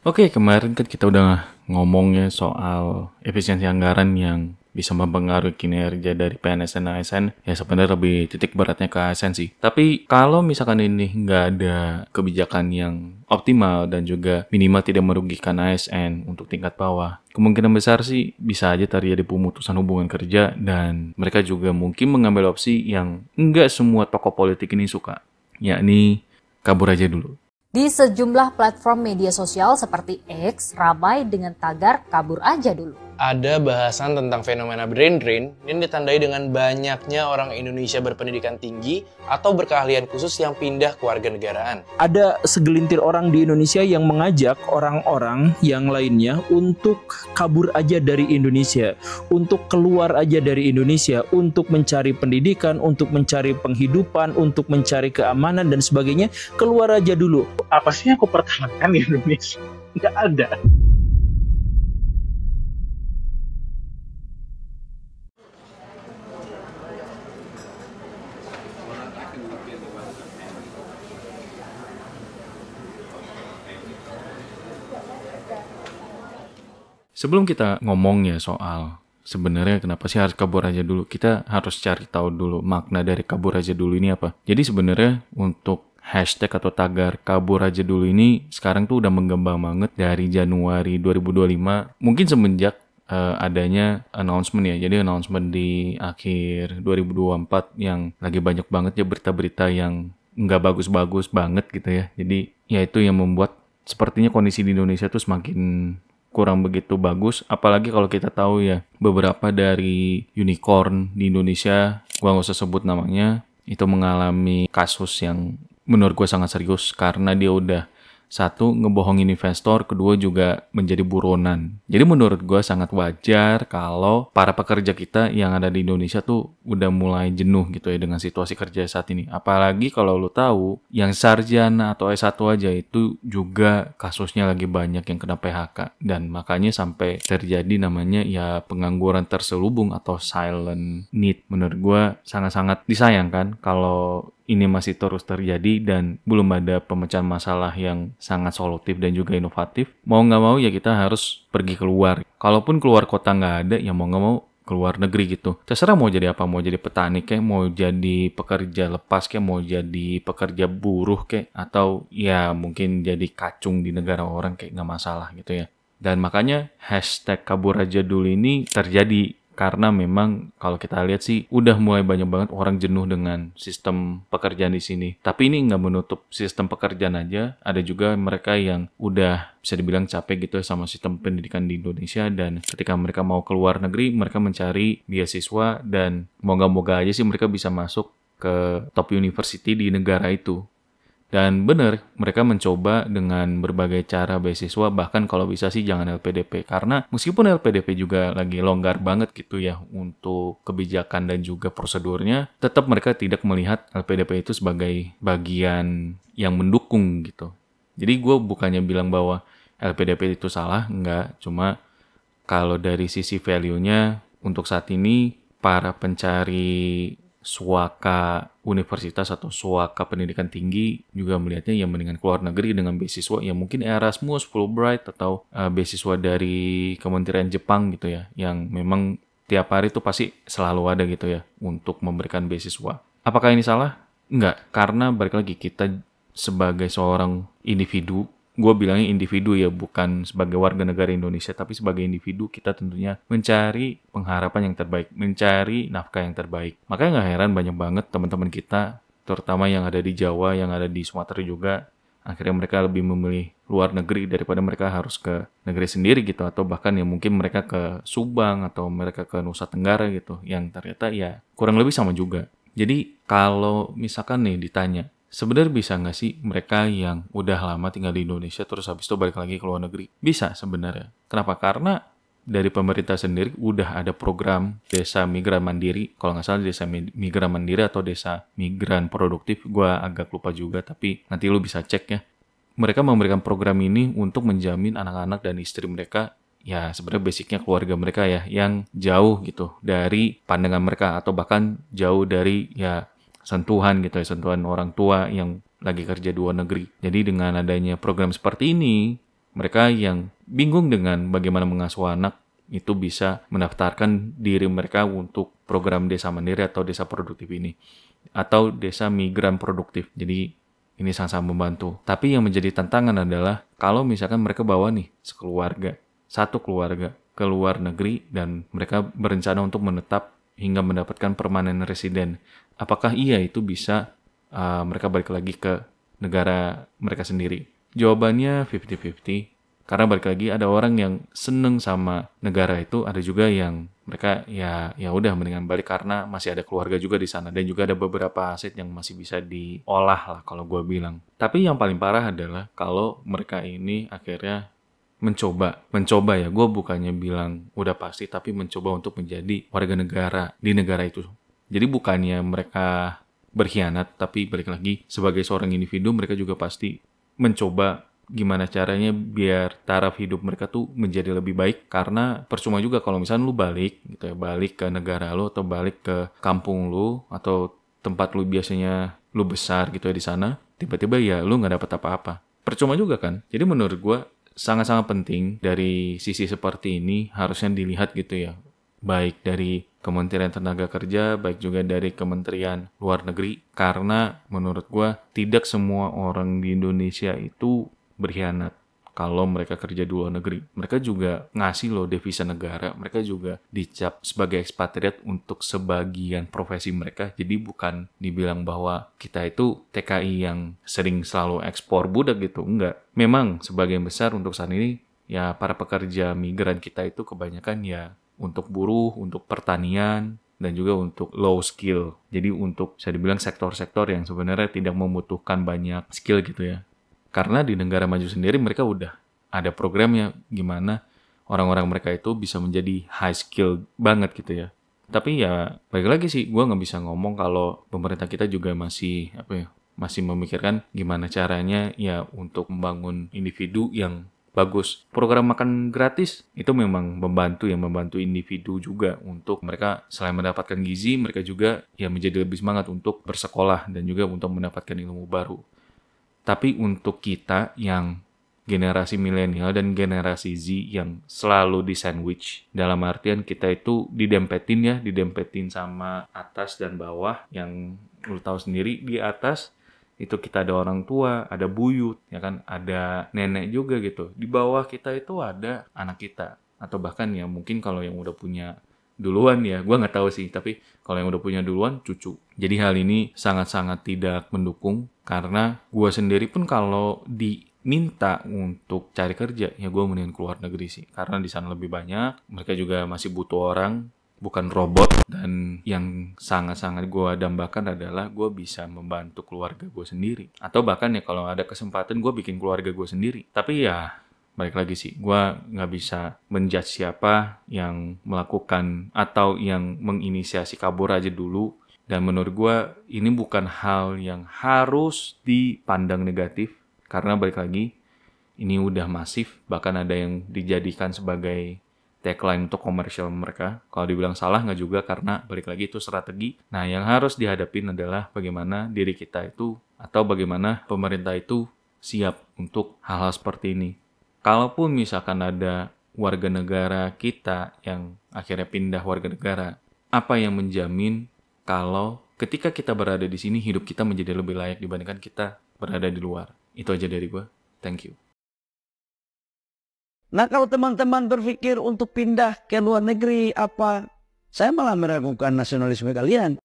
Oke, kemarin kan kita udah ngomongnya soal efisiensi anggaran yang bisa mempengaruhi kinerja dari PNS dan ASN. Ya sebenarnya lebih titik beratnya ke ASN sih. Tapi kalau misalkan ini nggak ada kebijakan yang optimal dan juga minimal tidak merugikan ASN untuk tingkat bawah, kemungkinan besar sih bisa aja terjadi pemutusan hubungan kerja dan mereka juga mungkin mengambil opsi yang nggak semua tokoh politik ini suka, yakni kabur aja dulu. Di sejumlah platform media sosial seperti X, ramai dengan tagar kabur aja dulu. Ada bahasan tentang fenomena brain drain yang ditandai dengan banyaknya orang Indonesia berpendidikan tinggi atau berkeahlian khusus yang pindah ke warganegaraan. Ada segelintir orang di Indonesia yang mengajak orang-orang yang lainnya untuk kabur aja dari Indonesia, untuk keluar aja dari Indonesia, untuk mencari pendidikan, untuk mencari penghidupan, untuk mencari keamanan dan sebagainya. Keluar aja dulu. Apa sih yang aku pertahankan di Indonesia? Nggak ada. Sebelum kita ngomong ya soal sebenarnya kenapa sih harus kabur aja dulu, kita harus cari tahu dulu makna dari kabur aja dulu ini apa. Jadi sebenarnya untuk hashtag atau tagar kabur aja dulu ini sekarang tuh udah menggembang banget dari Januari 2025. Mungkin semenjak adanya announcement ya. Jadi announcement di akhir 2024 yang lagi banyak banget ya berita-berita yang nggak bagus-bagus banget gitu ya. Jadi ya itu yang membuat sepertinya kondisi di Indonesia tuh semakin kurang begitu bagus, apalagi kalau kita tahu ya beberapa dari unicorn di Indonesia, gua nggak usah sebut namanya, itu mengalami kasus yang menurut gue sangat serius karena dia udah satu, ngebohongin investor, kedua juga menjadi buronan. Jadi menurut gue sangat wajar kalau para pekerja kita yang ada di Indonesia tuh udah mulai jenuh gitu ya dengan situasi kerja saat ini. Apalagi kalau lu tahu yang sarjana atau S1 aja itu juga kasusnya lagi banyak yang kena PHK. Dan makanya sampai terjadi namanya ya pengangguran terselubung atau silent need. Menurut gue sangat-sangat disayangkan kalau ini masih terus terjadi dan belum ada pemecahan masalah yang sangat solutif dan juga inovatif. Mau nggak mau ya kita harus pergi keluar. Kalaupun keluar kota nggak ada, ya mau nggak mau keluar negeri gitu. Terserah mau jadi apa, mau jadi petani kayak, mau jadi pekerja lepas kayak, mau jadi pekerja buruh kayak, atau ya mungkin jadi kacung di negara orang kayak nggak masalah gitu ya. Dan makanya hashtag kabur aja dulu ini terjadi. Karena memang kalau kita lihat sih udah mulai banyak banget orang jenuh dengan sistem pekerjaan di sini. Tapi ini nggak menutup sistem pekerjaan aja. Ada juga mereka yang udah bisa dibilang capek gitu sama sistem pendidikan di Indonesia. Dan ketika mereka mau keluar negeri, mereka mencari beasiswa. Dan moga-moga aja sih mereka bisa masuk ke top university di negara itu. Dan benar, mereka mencoba dengan berbagai cara beasiswa, bahkan kalau bisa sih jangan LPDP. Karena meskipun LPDP juga lagi longgar banget gitu ya untuk kebijakan dan juga prosedurnya, tetap mereka tidak melihat LPDP itu sebagai bagian yang mendukung gitu. Jadi gue bukannya bilang bahwa LPDP itu salah, enggak. Cuma kalau dari sisi value-nya, untuk saat ini para pencari suaka universitas atau suaka pendidikan tinggi juga melihatnya yang mendingan keluar negeri dengan beasiswa ya mungkin Erasmus, Fulbright atau beasiswa dari Kementerian Jepang gitu ya yang memang tiap hari itu pasti selalu ada gitu ya untuk memberikan beasiswa. Apakah ini salah? Enggak, karena balik lagi kita sebagai seorang individu, gue bilangnya individu ya, bukan sebagai warga negara Indonesia, tapi sebagai individu kita tentunya mencari pengharapan yang terbaik, mencari nafkah yang terbaik. Makanya nggak heran banyak banget teman-teman kita, terutama yang ada di Jawa, yang ada di Sumatera juga, akhirnya mereka lebih memilih luar negeri daripada mereka harus ke negeri sendiri gitu, atau bahkan ya mungkin mereka ke Subang atau mereka ke Nusa Tenggara gitu, yang ternyata ya kurang lebih sama juga. Jadi kalau misalkan nih ditanya, sebenarnya bisa nggak sih mereka yang udah lama tinggal di Indonesia terus habis itu balik lagi ke luar negeri? Bisa sebenarnya. Kenapa? Karena dari pemerintah sendiri udah ada program desa migran mandiri. Kalau nggak salah desa migran mandiri atau desa migran produktif. Gue agak lupa juga, tapi nanti lu bisa cek ya. Mereka memberikan program ini untuk menjamin anak-anak dan istri mereka, ya sebenarnya basicnya keluarga mereka ya, yang jauh gitu dari pandangan mereka atau bahkan jauh dari ya sentuhan gitu ya, sentuhan orang tua yang lagi kerja di luar negeri. Jadi dengan adanya program seperti ini, Mereka yang bingung dengan bagaimana mengasuh anak itu bisa mendaftarkan diri mereka untuk program desa mandiri atau desa produktif ini. Atau desa migran produktif. Jadi ini sangat-sangat membantu. Tapi yang menjadi tantangan adalah kalau misalkan mereka bawa nih satu keluarga ke luar negeri dan mereka berencana untuk menetap hingga mendapatkan permanen resident. Apakah iya itu bisa mereka balik lagi ke negara mereka sendiri? Jawabannya 50-50. Karena balik lagi ada orang yang seneng sama negara itu, ada juga yang mereka ya udah mendingan balik karena masih ada keluarga juga di sana dan juga ada beberapa aset yang masih bisa diolah lah kalau gue bilang. Tapi yang paling parah adalah kalau mereka ini akhirnya mencoba ya, gue bukannya bilang udah pasti, tapi mencoba untuk menjadi warga negara di negara itu. Jadi bukannya mereka berkhianat, tapi balik lagi sebagai seorang individu mereka juga pasti mencoba gimana caranya biar taraf hidup mereka tuh menjadi lebih baik. Karena percuma juga kalau misalnya lu balik gitu ya, balik ke negara lu atau balik ke kampung lu atau tempat lu biasanya lu besar gitu ya di sana, tiba-tiba ya lu nggak dapat apa-apa. Percuma juga kan. Jadi menurut gue sangat-sangat penting dari sisi seperti ini harusnya dilihat gitu ya, baik dari Kementerian Tenaga Kerja, baik juga dari Kementerian Luar Negeri. Karena menurut gue tidak semua orang di Indonesia itu berkhianat kalau mereka kerja di luar negeri. Mereka juga ngasih loh devisa negara, mereka juga dicap sebagai ekspatriat untuk sebagian profesi mereka. Jadi bukan dibilang bahwa kita itu TKI yang sering selalu ekspor budak gitu, enggak. Memang sebagian besar untuk saat ini ya para pekerja migran kita itu kebanyakan ya untuk buruh, untuk pertanian, dan juga untuk low skill. Jadi untuk bisa dibilang sektor-sektor yang sebenarnya tidak membutuhkan banyak skill gitu ya. Karena di negara maju sendiri mereka udah ada programnya gimana orang-orang mereka itu bisa menjadi high skill banget gitu ya. Tapi ya balik lagi sih, gue nggak bisa ngomong kalau pemerintah kita juga masih masih memikirkan gimana caranya ya untuk membangun individu yang bagus. Program makan gratis itu memang membantu individu juga untuk mereka selain mendapatkan gizi, mereka juga ya menjadi lebih semangat untuk bersekolah dan juga untuk mendapatkan ilmu baru. Tapi untuk kita yang generasi milenial dan generasi Z yang selalu di sandwich, dalam artian kita itu didempetin sama atas dan bawah. Yang lu tahu sendiri, di atas itu kita ada orang tua, ada buyut, ya kan, ada nenek juga gitu. Di bawah kita itu ada anak kita, atau bahkan ya mungkin kalau yang udah punya duluan ya, gue nggak tahu sih, tapi kalau yang udah punya duluan cucu. Jadi hal ini sangat-sangat tidak mendukung, karena gue sendiri pun kalau diminta untuk cari kerja ya gue mendingan keluar negeri sih, karena di sana lebih banyak, mereka juga masih butuh orang, bukan robot. Dan yang sangat-sangat gue dambakan adalah gue bisa membantu keluarga gue sendiri, atau bahkan ya kalau ada kesempatan gue bikin keluarga gue sendiri. Tapi ya balik lagi sih, gue nggak bisa menjudge siapa yang melakukan atau yang menginisiasi kabur aja dulu. Dan menurut gue ini bukan hal yang harus dipandang negatif, karena balik lagi ini udah masif, bahkan ada yang dijadikan sebagai tagline untuk komersial mereka. Kalau dibilang salah nggak juga, karena balik lagi itu strategi. Nah yang harus dihadapin adalah bagaimana diri kita itu atau bagaimana pemerintah itu siap untuk hal-hal seperti ini. Kalaupun misalkan ada warga negara kita yang akhirnya pindah warga negara, apa yang menjamin kalau ketika kita berada di sini hidup kita menjadi lebih layak dibandingkan kita berada di luar? Itu aja dari gue. Thank you. Nah, kalau teman-teman berpikir untuk pindah ke luar negeri, saya malah meragukan nasionalisme kalian.